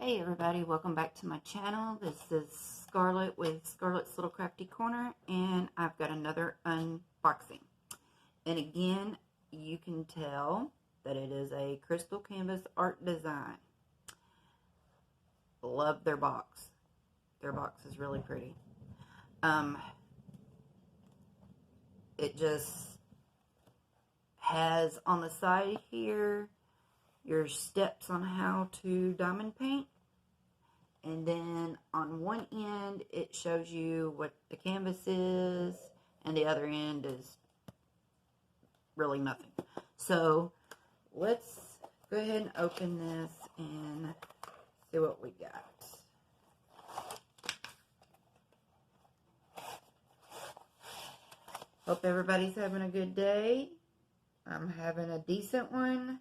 Hey everybody, welcome back to my channel. This is Scarlett with Scarlett's Little Crafty Corner, and I've got another unboxing. And again, you can tell that it is a crystal canvas art design. Love their box. Their box is really pretty. It just has on the side here your steps on how to diamond paint, and then on one end it shows you what the canvas is, and the other end is really nothing. So let's go ahead and open this and see what we got. Hope everybody's having a good day. I'm having a decent one.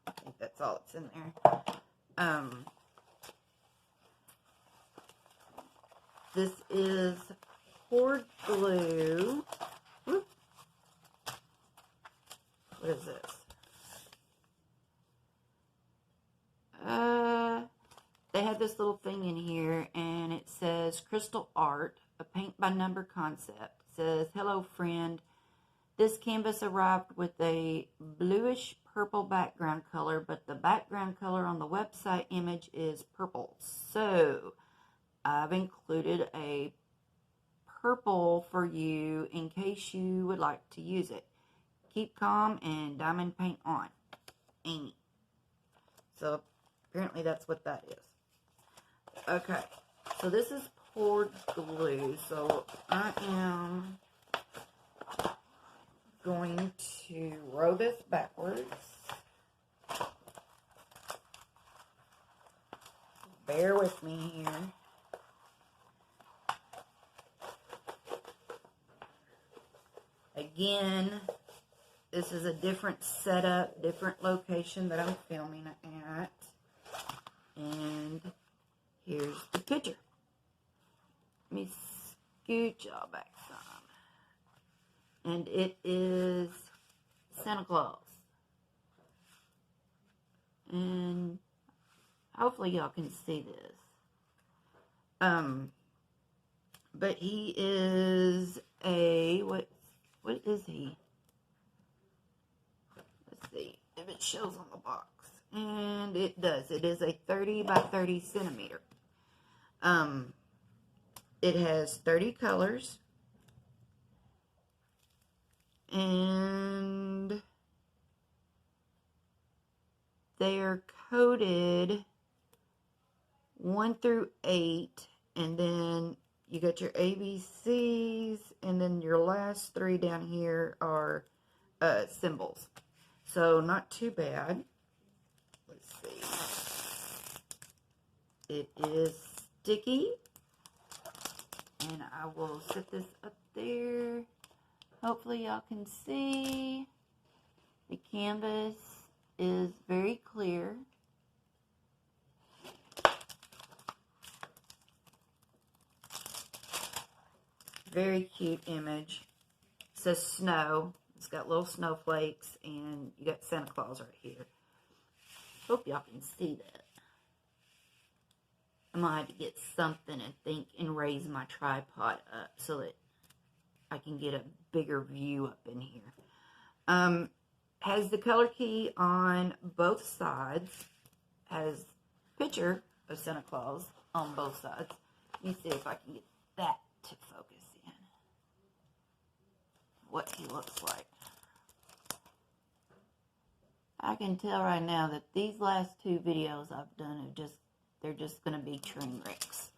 I think that's all that's in there. This is poured glue. Whoop. What is this? They had this little thing in here, and it says Crystal Art, a paint by number concept. It says, hello friend. This canvas arrived with a bluish purple background color, but the background color on the website image is purple. So I've included a purple for you in case you would like to use it. Keep calm and diamond paint on. Amy. So apparently that's what that is. Okay, so this is poured glue. So I am going to roll this backwards. Bear with me here. Again, this is a different setup, different location that I'm filming at. And here's the picture. Let me scoot y'all back some. And it is Santa Claus. And hopefully y'all can see this. But he is a, what is he? Let's see if it shows on the box. And it does. It is a 30 by 30 centimeter. It has 30 colors. And they are coded 1 through 8, and then you got your ABCs, and then your last 3 down here are symbols. So not too bad. Let's see. It is sticky, and I will set this up there. Hopefully y'all can see. The canvas is very clear. Very cute image. It says snow. It's got little snowflakes, and you got Santa Claus right here. Hope y'all can see that. I'm going to have to get something and raise my tripod up so that I can get a bigger view up in here. Has the color key on both sides. Has picture of Santa Claus on both sides. Let me see if I can get that to focus in. What he looks like. I can tell right now that these last 2 videos I've done are they're just going to be train wrecks.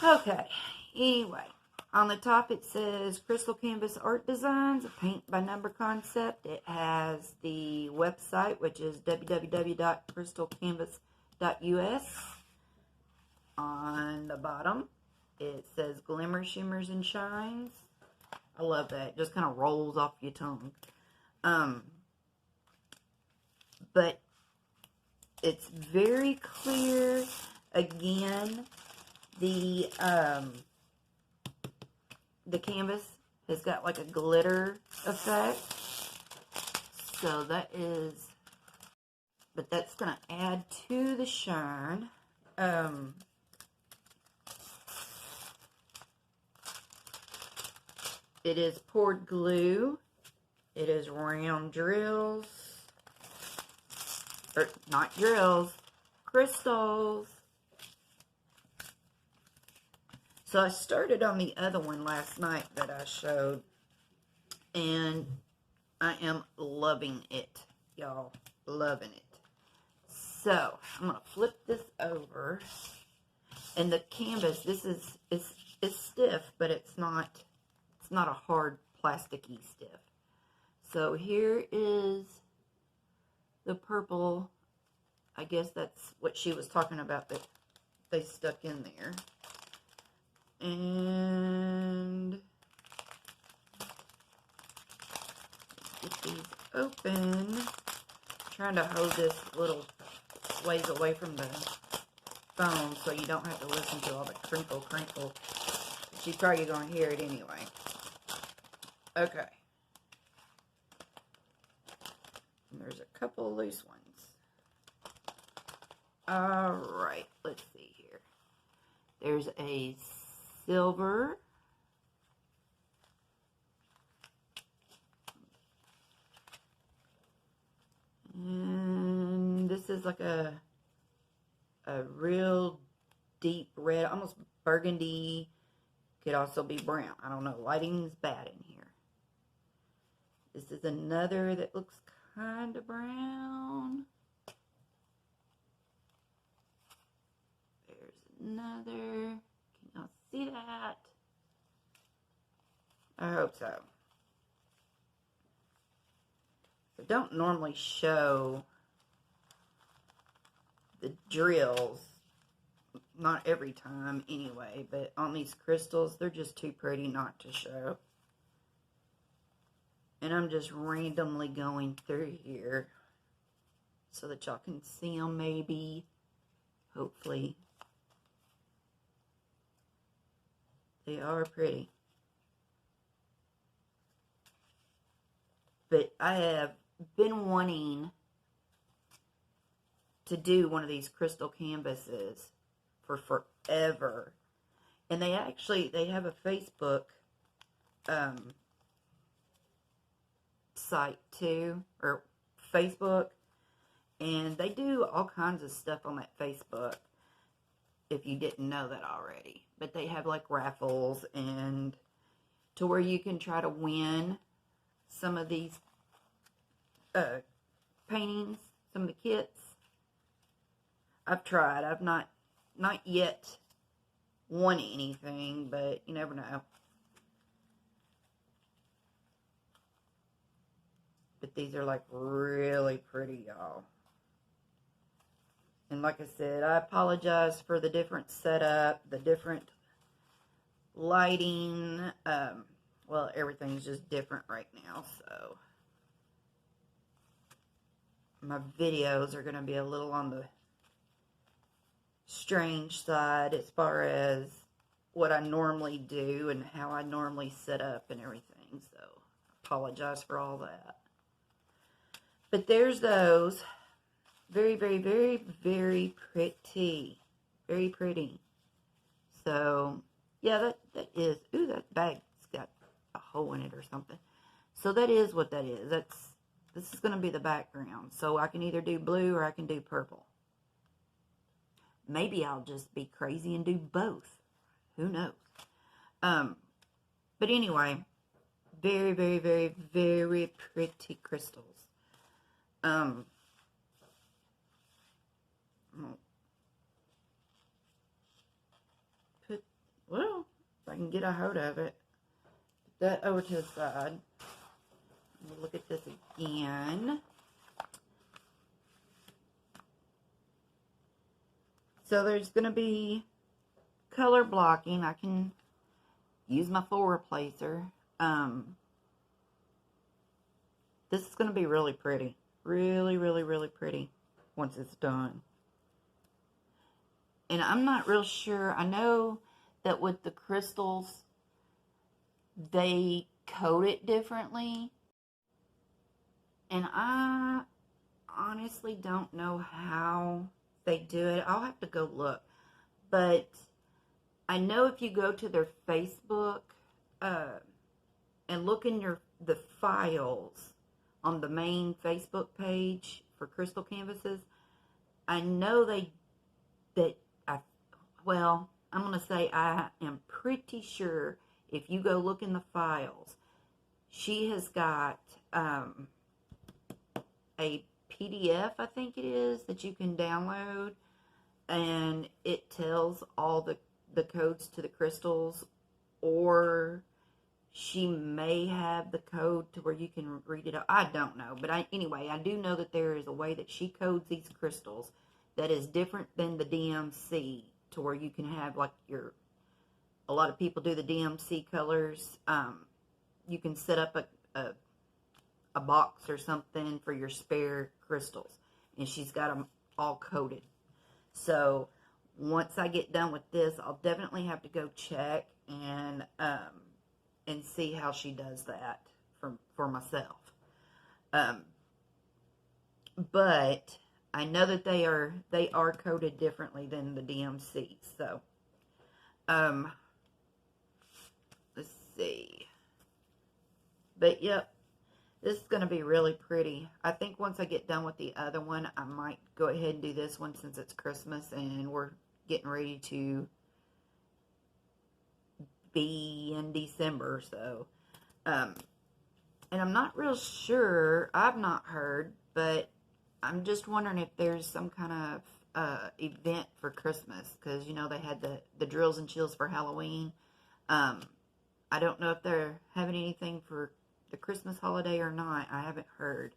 Okay, anyway. On the top it says Crystal Canvas Art Designs, a paint by number concept. It has the website, which is www.crystalcanvas.us. On the bottom it says Glimmer, Shimmers, and Shines. I love that. It just kind of rolls off your tongue. But it's very clear. Again, the canvas has got like a glitter effect. So that is but that's going to add to the shine. It is poured glue. It is round drills. Or not drills, crystals. So I started on the other one last night that I showed. And I am loving it, y'all. Loving it. So I'm going to flip this over. And the canvas, this is it's stiff, but it's not a hard plasticky stiff. So here is the purple. I guess that's what she was talking about that they stuck in there. And get these open. Trying to hold this little ways away from the phone so you don't have to listen to all the crinkle. She's probably going to hear it anyway. Okay. And there's a couple loose ones. Alright, let's see here. There's a silver. And this is like a real deep red, almost burgundy. Could also be brown. I don't know. Lighting's bad in here. This is another that looks kind of brown. There's another. Can y'all see that? I hope so. I don't normally show the drills, not every time anyway, but on these crystals, they're just too pretty not to show. And I'm just randomly going through here so that y'all can see them maybe, hopefully. They are pretty. But I have been wanting to do one of these crystal canvases for forever. And they have a Facebook site too, or Facebook, and they do all kinds of stuff on that Facebook, if you didn't know that already. But they have like raffles and to where you can try to win some of these paintings, some of the kits. I've tried. I've not yet won anything, but you never know. But these are like really pretty, y'all. And like I said, I apologize for the different setup, the different lighting. Well, everything's just different right now, so my videos are going to be a little on the strange side as far as what I normally do and how I normally set up and everything, so I apologize for all that. But there's those. Very, very, very, very pretty. Very pretty. So, yeah, that is... Ooh, that bag's got a hole in it or something. So that is what that is. This is going to be the background. So I can either do blue or I can do purple. Maybe I'll just be crazy and do both. Who knows? But anyway, very, very, very, very pretty crystals. Well, if I can get a hold of it, put that over to the side. We'll look at this again. So there's going to be color blocking. I can use my full replacer. This is going to be really pretty. Really, really, really pretty once it's done. And I'm not real sure. I know that with the crystals, they coat it differently. And I honestly don't know how they do it. I'll have to go look. But I know if you go to their Facebook and look in the files on the main Facebook page for crystal canvases, I know I'm going to say I am pretty sure if you go look in the files, she has got a PDF, I think it is, that you can download, and it tells all the codes to the crystals, or she may have the code to where you can read it. I don't know, but anyway, I do know that there is a way that she codes these crystals that is different than the DMC, to where you can have like a lot of people do the DMC colors. You can set up a box or something for your spare crystals, and she's got them all coded. So once I get done with this, I'll definitely have to go check and see how she does that for myself. But I know that they are coded differently than the DMC. So let's see. But yep, this is going to be really pretty. I think once I get done with the other one, I might go ahead and do this one since it's Christmas and we're getting ready to be in December. So, and I'm not real sure. I've not heard, but I'm just wondering if there's some kind of event for Christmas, because, you know, they had the drills and chills for Halloween. I don't know if they're having anything for the Christmas holiday or not. I haven't heard.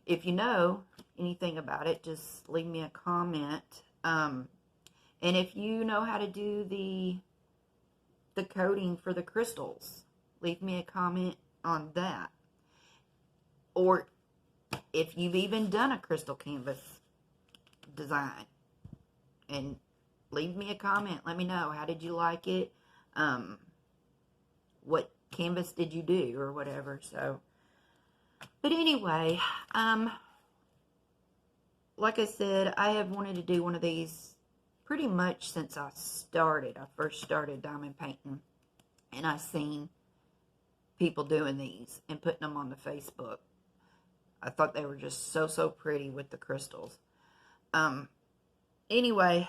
If you know anything about it, just leave me a comment. And if you know how to do the coding for the crystals, leave me a comment on that. Or if you've even done a crystal canvas design, and leave me a comment. Let me know, how did you like it? What canvas did you do, or whatever. So, but anyway, like I said, I have wanted to do one of these pretty much since I first started diamond painting, and I seen people doing these and putting them on the Facebook. I thought they were just so pretty with the crystals. Anyway,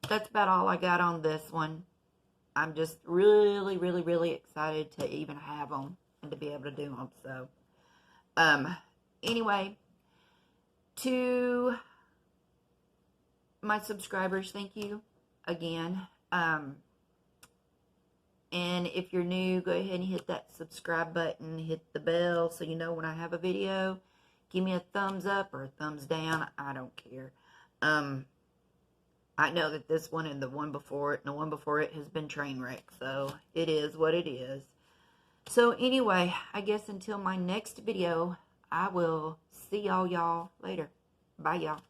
that's about all I got on this one. I'm just really excited to even have them and to be able to do them. So, anyway, to my subscribers, thank you again. And if you're new, go ahead and hit that subscribe button, hit the bell so you know when I have a video. Give me a thumbs up or a thumbs down. I don't care. I know that this one and the one before it and the one before it has been train wreck, so it is what it is. So anyway, I guess until my next video, I will see y'all later. Bye, y'all.